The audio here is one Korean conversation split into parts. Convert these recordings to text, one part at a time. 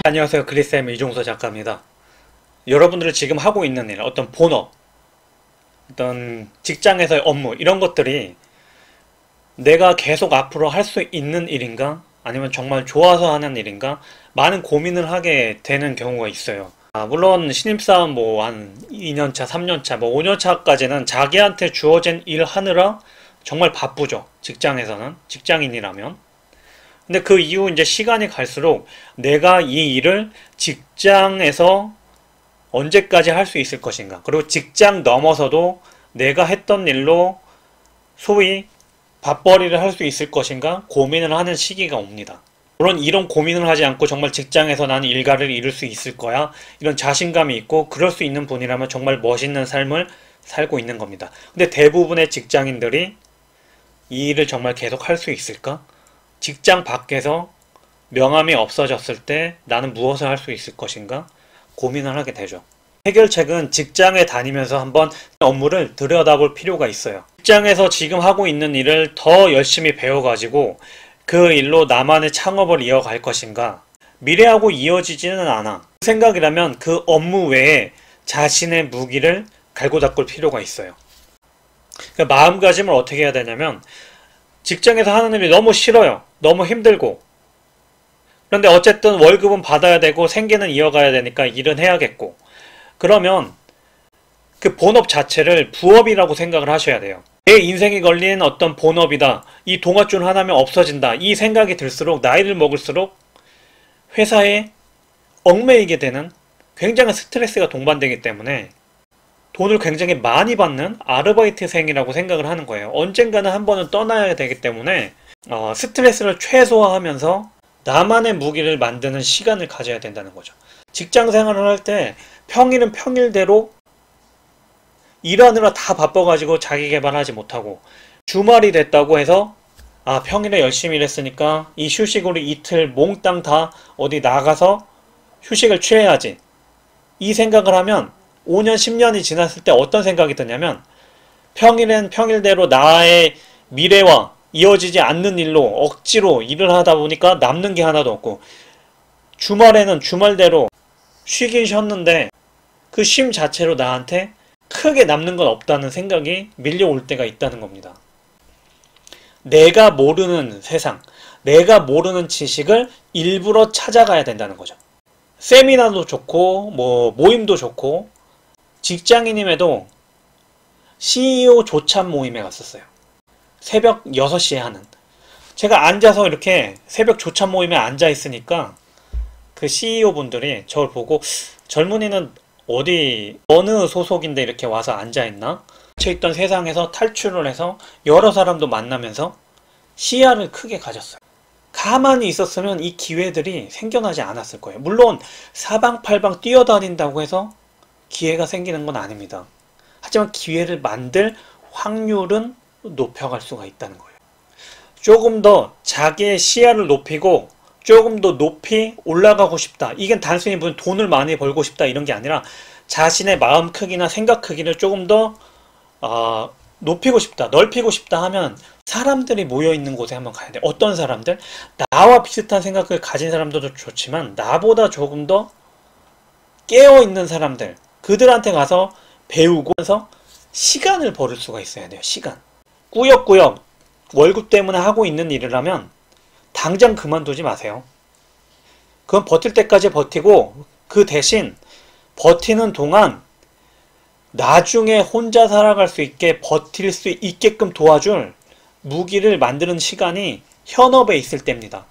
안녕하세요. 글리쌤 이종서 작가입니다. 여러분들이 지금 하고 있는 일, 어떤 본업, 어떤 직장에서의 업무 이런 것들이 내가 계속 앞으로 할 수 있는 일인가? 아니면 정말 좋아서 하는 일인가? 많은 고민을 하게 되는 경우가 있어요. 물론 신입사원 뭐 한 2년차, 3년차, 뭐 5년차까지는 자기한테 주어진 일 하느라 정말 바쁘죠. 직장에서는, 직장인이라면. 근데 그 이후 이제 시간이 갈수록 내가 이 일을 직장에서 언제까지 할 수 있을 것인가. 그리고 직장 넘어서도 내가 했던 일로 소위 밥벌이를 할 수 있을 것인가 고민을 하는 시기가 옵니다. 물론 이런 고민을 하지 않고 정말 직장에서 나는 일가를 이룰 수 있을 거야. 이런 자신감이 있고 그럴 수 있는 분이라면 정말 멋있는 삶을 살고 있는 겁니다. 근데 대부분의 직장인들이 이 일을 정말 계속 할 수 있을까? 직장 밖에서 명함이 없어졌을 때 나는 무엇을 할 수 있을 것인가 고민을 하게 되죠. 해결책은 직장에 다니면서 한번 업무를 들여다볼 필요가 있어요. 직장에서 지금 하고 있는 일을 더 열심히 배워가지고 그 일로 나만의 창업을 이어갈 것인가, 미래하고 이어지지는 않아. 그 생각이라면 그 업무 외에 자신의 무기를 갈고 닦을 필요가 있어요. 그러니까 마음가짐을 어떻게 해야 되냐면, 직장에서 하는 일이 너무 싫어요. 너무 힘들고. 그런데 어쨌든 월급은 받아야 되고 생계는 이어가야 되니까 일은 해야겠고. 그러면 그 본업 자체를 부업이라고 생각을 하셔야 돼요. 내 인생이 걸린 어떤 본업이다. 이 동아줄 하나면 없어진다. 이 생각이 들수록 나이를 먹을수록 회사에 얽매이게 되는 굉장한 스트레스가 동반되기 때문에 돈을 굉장히 많이 받는 아르바이트생이라고 생각을 하는 거예요. 언젠가는 한 번은 떠나야 되기 때문에 스트레스를 최소화하면서 나만의 무기를 만드는 시간을 가져야 된다는 거죠. 직장 생활을 할 때 평일은 평일대로 일하느라 다 바빠가지고 자기 개발하지 못하고, 주말이 됐다고 해서 평일에 열심히 일했으니까 이 휴식으로 이틀 몽땅 다 어디 나가서 휴식을 취해야지, 이 생각을 하면 5년 10년이 지났을 때 어떤 생각이 드냐면, 평일엔 평일대로 나의 미래와 이어지지 않는 일로 억지로 일을 하다 보니까 남는 게 하나도 없고, 주말에는 주말대로 쉬긴 쉬었는데 그 쉼 자체로 나한테 크게 남는 건 없다는 생각이 밀려올 때가 있다는 겁니다. 내가 모르는 세상, 내가 모르는 지식을 일부러 찾아가야 된다는 거죠. 세미나도 좋고 모임도 좋고, 직장인임에도 CEO 조찬 모임에 갔었어요. 새벽 6시에 하는. 제가 앉아서 이렇게 새벽 조찬 모임에 앉아 있으니까 그 CEO 분들이 저를 보고, 젊은이는 어느 소속인데 이렇게 와서 앉아있나? 갇혀있던 세상에서 탈출을 해서 여러 사람도 만나면서 시야를 크게 가졌어요. 가만히 있었으면 이 기회들이 생겨나지 않았을 거예요. 물론 사방팔방 뛰어다닌다고 해서 기회가 생기는 건 아닙니다. 하지만 기회를 만들 확률은 높여갈 수가 있다는 거예요. 조금 더 자기의 시야를 높이고 조금 더 높이 올라가고 싶다. 이게 단순히 무슨 돈을 많이 벌고 싶다 이런 게 아니라, 자신의 마음 크기나 생각 크기를 조금 더 높이고 싶다, 넓히고 싶다 하면 사람들이 모여있는 곳에 한번 가야 돼요. 어떤 사람들? 나와 비슷한 생각을 가진 사람들도 좋지만 나보다 조금 더 깨어있는 사람들, 그들한테 가서 배우고 해서 시간을 벌을 수가 있어야 돼요. 시간. 꾸역꾸역 월급 때문에 하고 있는 일이라면 당장 그만두지 마세요. 그건 버틸 때까지 버티고, 그 대신 버티는 동안 나중에 혼자 살아갈 수 있게 버틸 수 있게끔 도와줄 무기를 만드는 시간이 현업에 있을 때입니다.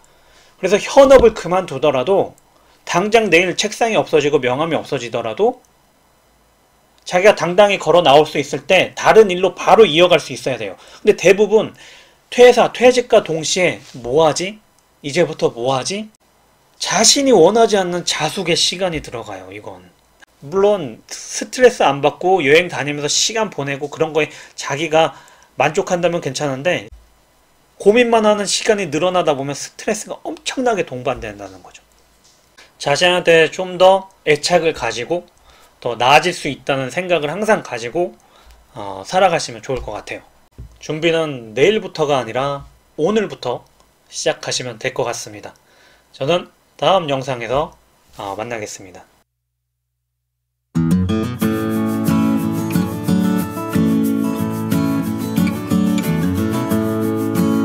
그래서 현업을 그만두더라도, 당장 내일 책상이 없어지고 명함이 없어지더라도 자기가 당당히 걸어 나올 수 있을 때 다른 일로 바로 이어갈 수 있어야 돼요. 근데 대부분 퇴직과 동시에 뭐하지? 이제부터 뭐하지? 자신이 원하지 않는 자숙의 시간이 들어가요. 이건 물론 스트레스 안 받고 여행 다니면서 시간 보내고 그런 거에 자기가 만족한다면 괜찮은데, 고민만 하는 시간이 늘어나다 보면 스트레스가 엄청나게 동반된다는 거죠. 자신한테 좀 더 애착을 가지고 더 나아질 수 있다는 생각을 항상 가지고 살아가시면 좋을 것 같아요. 준비는 내일부터가 아니라 오늘부터 시작하시면 될 것 같습니다. 저는 다음 영상에서 만나겠습니다.